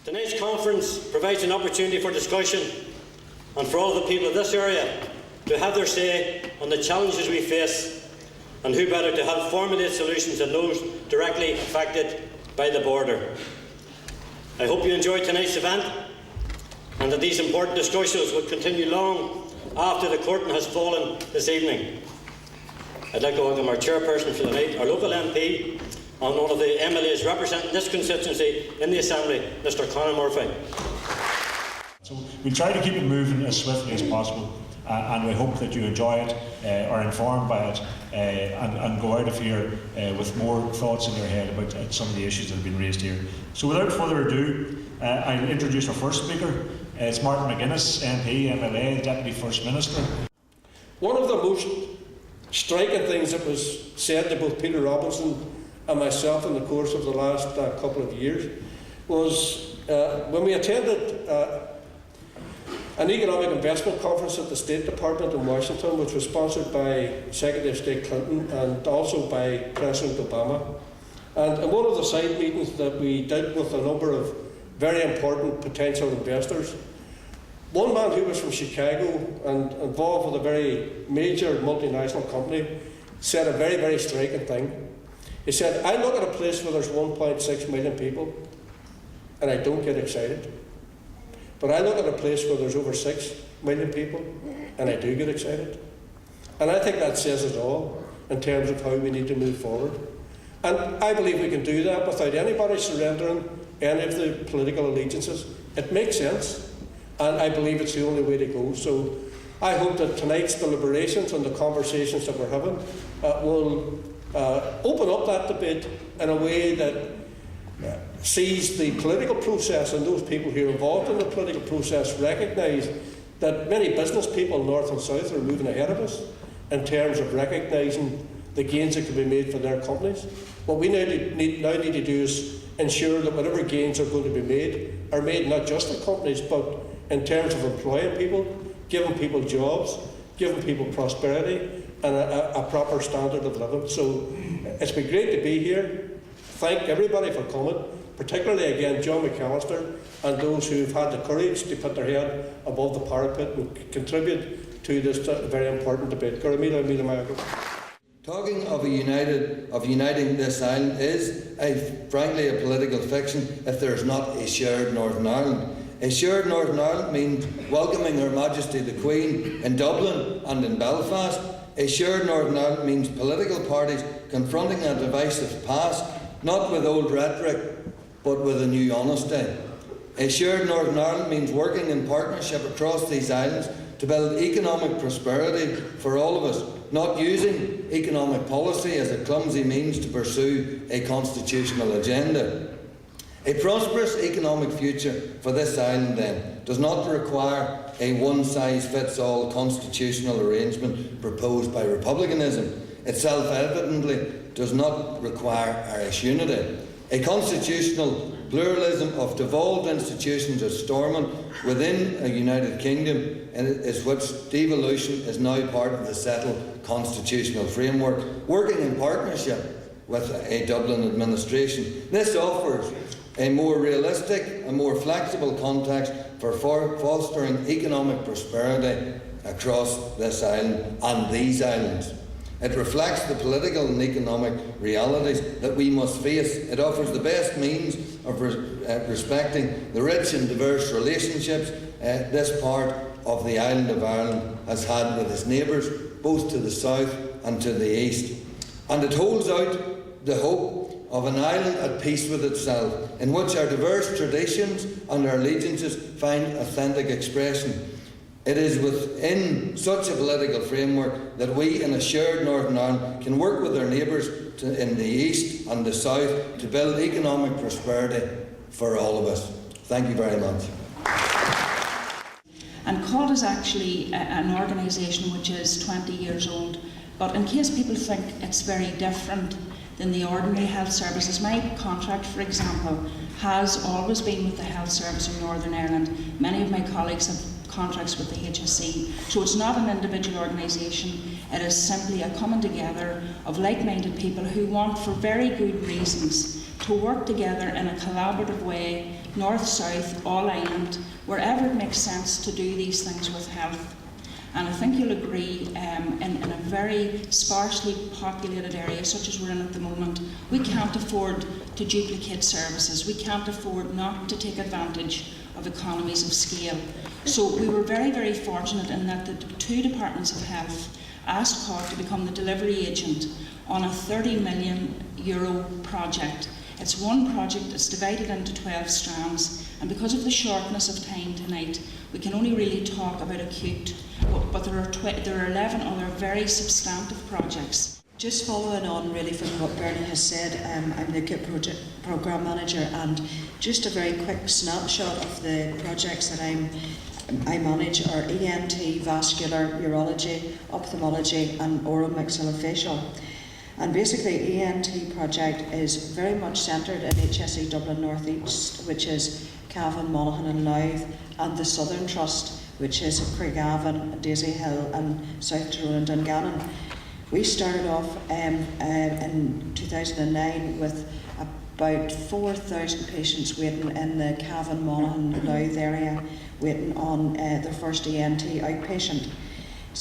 Tonight's conference provides an opportunity for discussion and for all the people of this area to have their say on the challenges we face, and who better to help formulate solutions than those directly affected by the border. I hope you enjoyed tonight's event and that these important discussions will continue long after the curtain has fallen this evening. I'd like to welcome our chairperson for the night, our local MP and one of the MLAs representing this constituency in the Assembly, Mr Conor Murphy. So we'll try to keep it moving as swiftly as possible, and we hope that you enjoy it, are informed by it, and go out of here with more thoughts in your head about some of the issues that have been raised here. So without further ado, I'll introduce our first speaker. It's Martin McGuinness, MP, MLA, Deputy First Minister. One of the most striking things that was said to both Peter Robinson and myself in the course of the last couple of years was when we attended an economic investment conference at the State Department in Washington, which was sponsored by Secretary of State Clinton and also by President Obama. And in one of the side meetings that we did with a number of very important potential investors, one man who was from Chicago and involved with a very major multinational company said a very, very striking thing. He said, I look at a place where there's 1.6 million people and I don't get excited. But I look at a place where there's over 6 million people and I do get excited. And I think that says it all in terms of how we need to move forward. And I believe we can do that without anybody surrendering any of the political allegiances. It makes sense, and I believe it's the only way to go. So I hope that tonight's deliberations and the conversations that we're having will open up that debate in a way that sees the political process and those people who are involved in the political process recognise that many business people north and south are moving ahead of us in terms of recognising the gains that can be made for their companies. What we now need to do is ensure that whatever gains are going to be made not just for companies, but in terms of employing people, giving people jobs, giving people prosperity and a proper standard of living. So it's been great to be here. Thank everybody for coming, particularly again John McAllister and those who've had the courage to put their head above the parapet and contribute to this very important debate. Talking of uniting this island is, frankly, a political fiction if there is not a shared Northern Ireland. A shared Northern Ireland means welcoming Her Majesty the Queen in Dublin and in Belfast. A shared Northern Ireland means political parties confronting a divisive past, not with old rhetoric, but with a new honesty. A shared Northern Ireland means working in partnership across these islands to build economic prosperity for all of us, not using economic policy as a clumsy means to pursue a constitutional agenda. A prosperous economic future for this island, then, does not require a one-size-fits-all constitutional arrangement proposed by republicanism. It self-evidently does not require Irish unity. A constitutional pluralism of devolved institutions is storming within a United Kingdom, and is which devolution is now part of the settled constitutional framework, working in partnership with a Dublin administration. This offers a more realistic and more flexible context for fostering economic prosperity across this island and these islands. It reflects the political and economic realities that we must face. It offers the best means of respecting the rich and diverse relationships this part of the island of Ireland has had with its neighbours, both to the south and to the east. And it holds out the hope of an island at peace with itself, in which our diverse traditions and our allegiances find authentic expression. It is within such a political framework that we in a shared Northern Ireland can work with our neighbours in the east and the south to build economic prosperity for all of us. Thank you very much. And COD is actually an organisation which is 20 years old, but in case people think it's very different than the ordinary health services, my contract, for example, has always been with the Health Service in Northern Ireland. Many of my colleagues have contracts with the HSE. So it's not an individual organisation, it is simply a coming together of like-minded people who want, for very good reasons, to to work together in a collaborative way, north, south, all island, wherever it makes sense to do these things with health. And I think you'll agree, in a very sparsely populated area such as we're in at the moment, we can't afford to duplicate services. We can't afford not to take advantage of economies of scale. So we were very, very fortunate in that the two departments of health asked COG to become the delivery agent on a €30 million project. It's one project that's divided into 12 strands, and because of the shortness of time tonight, we can only really talk about acute, but there are 11 other very substantive projects. Just following on really from what Bernie has said, I'm the acute project programme manager, and just a very quick snapshot of the projects that I manage are ENT, vascular, urology, ophthalmology and oral maxillofacial. And basically ENT project is very much centred in HSE Dublin North East, which is Cavan, Monaghan and Louth, and the Southern Trust, which is Craigavon, Daisy Hill and South Tyrone and Dungannon. We started off in 2009 with about 4,000 patients waiting in the Cavan, Monaghan, Louth area, waiting on their first ENT outpatient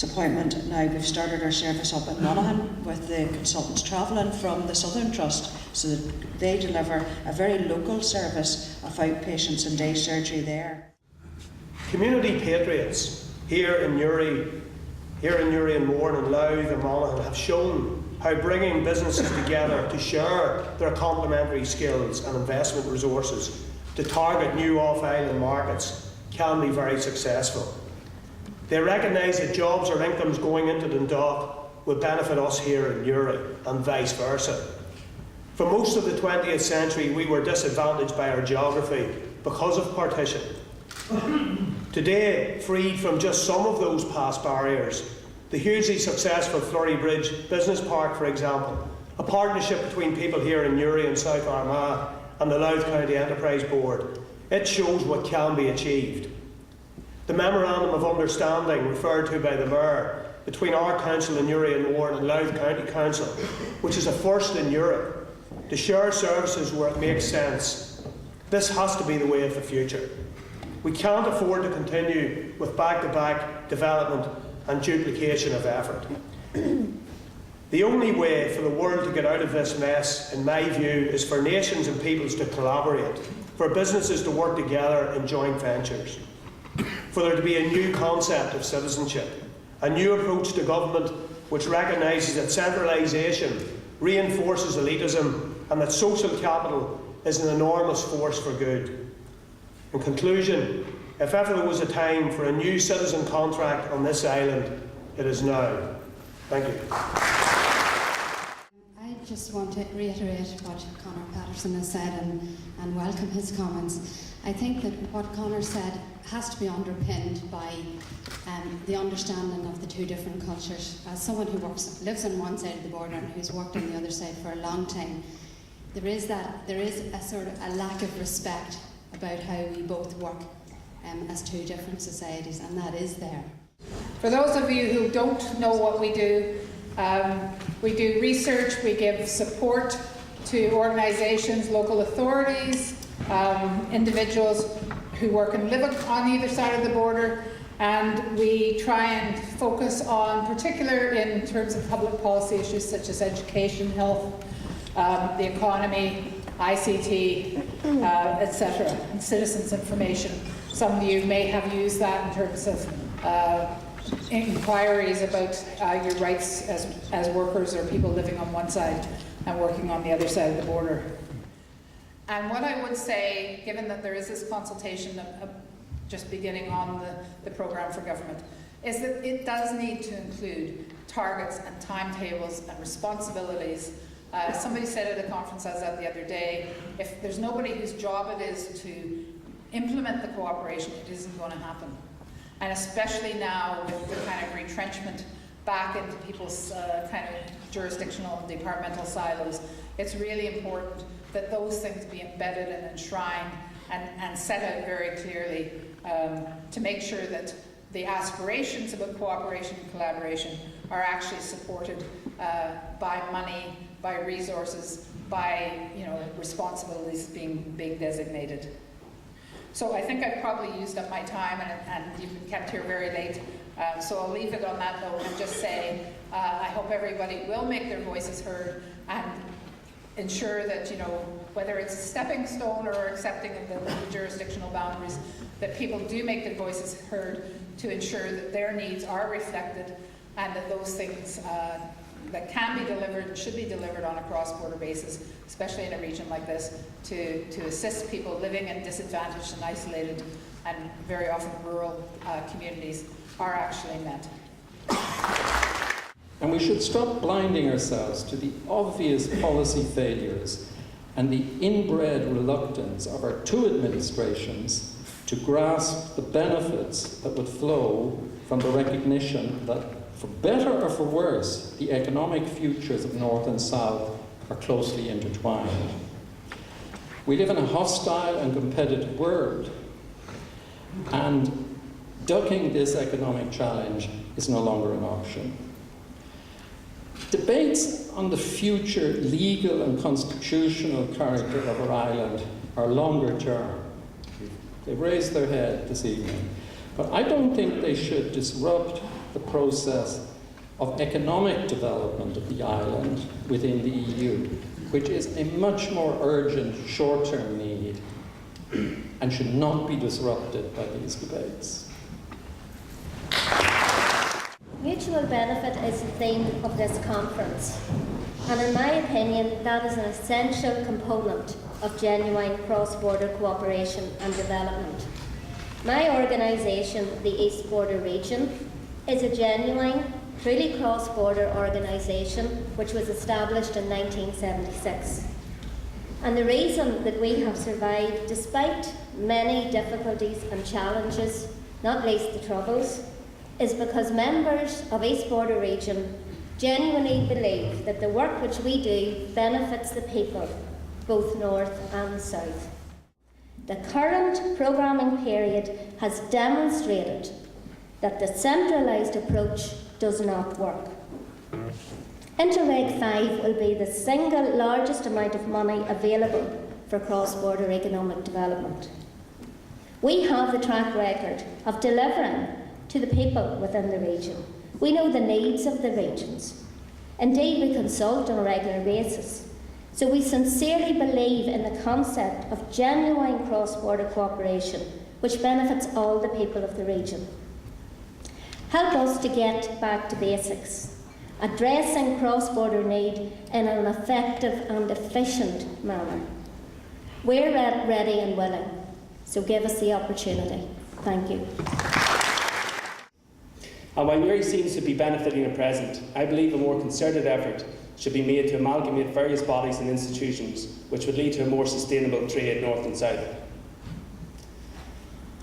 appointment. Now we've started our service up in Monaghan with the consultants travelling from the Southern Trust, so that they deliver a very local service of outpatients and day surgery there. Community patriots here in Newry and Mourne and Louth and Monaghan have shown how bringing businesses together to share their complementary skills and investment resources to target new off-island markets can be very successful. They recognise that jobs or incomes going into Dundalk will benefit us here in Newry and vice versa. For most of the 20th century we were disadvantaged by our geography because of partition. Today, freed from just some of those past barriers, the hugely successful Flurry Bridge Business Park, for example, a partnership between people here in Newry and South Armagh and the Louth County Enterprise Board, it shows what can be achieved. The Memorandum of Understanding referred to by the Mayor between our council in Newry and Mourne and Louth County Council, which is a first in Europe, to share services where it makes sense. This has to be the way of the future. We can't afford to continue with back-to-back development and duplication of effort. The only way for the world to get out of this mess, in my view, is for nations and peoples to collaborate, for businesses to work together in joint ventures, for there to be a new concept of citizenship, a new approach to government which recognises that centralisation reinforces elitism and that social capital is an enormous force for good. In conclusion, if ever there was a time for a new citizen contract on this island, it is now. Thank you. I just want to reiterate what Conor Patterson has said and welcome his comments. I think that what Conor said has to be underpinned by the understanding of the two different cultures. As someone who lives on one side of the border and who's worked on the other side for a long time, there is a sort of a lack of respect about how we both work as two different societies, and that is there. For those of you who don't know what we do research, we give support to organisations, local authorities, individuals who work and live on either side of the border, and we try and focus on, particular in terms of public policy issues such as education, health, the economy, ICT, etc., and citizens' information. Some of you may have used that in terms of inquiries about your rights as workers or people living on one side and working on the other side of the border. And what I would say, given that there is this consultation just beginning on the programme for government, is that it does need to include targets and timetables and responsibilities. Somebody said at a conference I was at the other day, if there's nobody whose job it is to implement the cooperation, it isn't going to happen. And especially now with the kind of retrenchment back into people's kind of jurisdictional and departmental silos, it's really important that those things be embedded and enshrined and set out very clearly to make sure that the aspirations about cooperation and collaboration are actually supported by money, by resources, by responsibilities being designated. So I think I've probably used up my time, and you've been kept here very late. So I'll leave it on that note and just say I hope everybody will make their voices heard and ensure that, whether it's a stepping stone or accepting of the jurisdictional boundaries, that people do make their voices heard to ensure that their needs are reflected and that those things that can be delivered and should be delivered on a cross-border basis, especially in a region like this, to assist people living in disadvantaged and isolated and very often rural communities are actually met. And we should stop blinding ourselves to the obvious policy failures and the inbred reluctance of our two administrations to grasp the benefits that would flow from the recognition that, for better or for worse, the economic futures of North and South are closely intertwined. We live in a hostile and competitive world, and ducking this economic challenge is no longer an option. Debates on the future legal and constitutional character of our island are longer term. They've raised their head this evening. But I don't think they should disrupt the process of economic development of the island within the EU, which is a much more urgent short-term need and should not be disrupted by these debates. Mutual benefit is the theme of this conference, and in my opinion that is an essential component of genuine cross-border cooperation and development. My organisation, the East Border Region, is a genuine, truly cross-border organisation which was established in 1976. And the reason that we have survived despite many difficulties and challenges, not least the Troubles, is because members of East Border Region genuinely believe that the work which we do benefits the people, both north and south. The current programming period has demonstrated that the centralised approach does not work. Interreg 5 will be the single largest amount of money available for cross-border economic development. We have the track record of delivering to the people within the region. We know the needs of the regions. Indeed, we consult on a regular basis. So we sincerely believe in the concept of genuine cross-border cooperation, which benefits all the people of the region. Help us to get back to basics, addressing cross-border need in an effective and efficient manner. We're ready and willing, so give us the opportunity. Thank you. And while Newry seems to be benefiting at present, I believe a more concerted effort should be made to amalgamate various bodies and institutions, which would lead to a more sustainable trade north and south.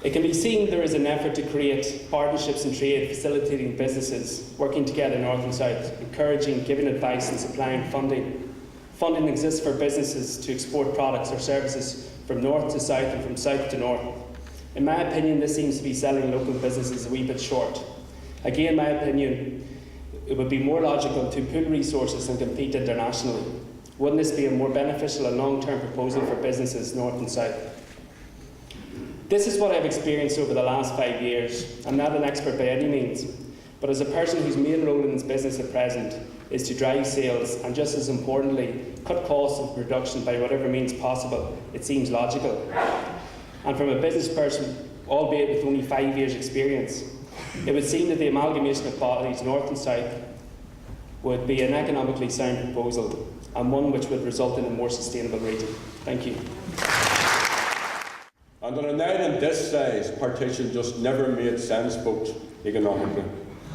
It can be seen there is an effort to create partnerships in trade, facilitating businesses working together north and south, encouraging, giving advice and supplying funding. Funding exists for businesses to export products or services from north to south and from south to north. In my opinion, this seems to be selling local businesses a wee bit short. Again, in my opinion, it would be more logical to pool resources and compete internationally. Wouldn't this be a more beneficial and long-term proposal for businesses north and south? This is what I've experienced over the last 5 years. I'm not an expert by any means, but as a person whose main role in this business at present is to drive sales and, just as importantly, cut costs of production by whatever means possible, it seems logical. And from a business person, albeit with only 5 years' experience, it would seem that the amalgamation of bodies north and south would be an economically sound proposal and one which would result in a more sustainable region. Thank you. And on an island this size, partition just never made sense, folks, economically.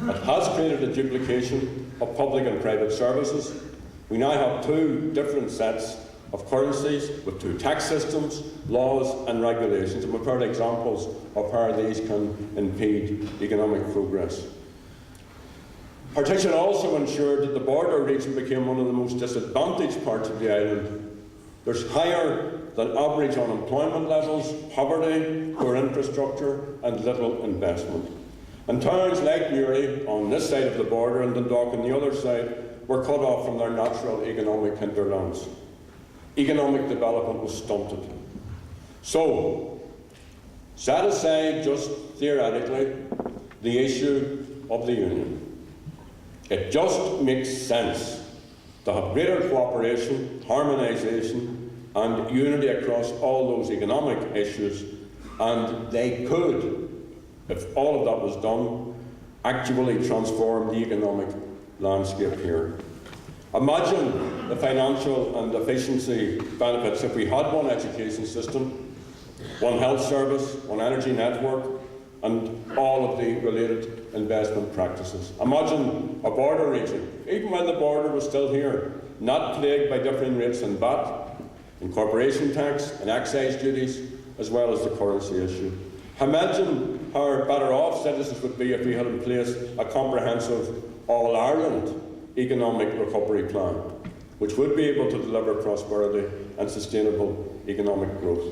It has created a duplication of public and private services. We now have two different sets of currencies with two tax systems, laws and regulations, and we've heard examples of how these can impede economic progress. Partition also ensured that the border region became one of the most disadvantaged parts of the island. There's higher than average unemployment levels, poverty, poor infrastructure and little investment. And towns like Newry on this side of the border and Dundalk on the other side were cut off from their natural economic hinterlands. Economic development was stunted. So, set aside just theoretically the issue of the union. It just makes sense to have greater cooperation, harmonisation and unity across all those economic issues, and they could, if all of that was done, actually transform the economic landscape here. Imagine the financial and efficiency benefits if we had one education system, one health service, one energy network, and all of the related investment practices. Imagine a border region, even when the border was still here, not plagued by differing rates in VAT, in corporation tax, and excise duties, as well as the currency issue. Imagine how better off citizens would be if we had in place a comprehensive all-Ireland economic recovery plan, which would be able to deliver prosperity and sustainable economic growth.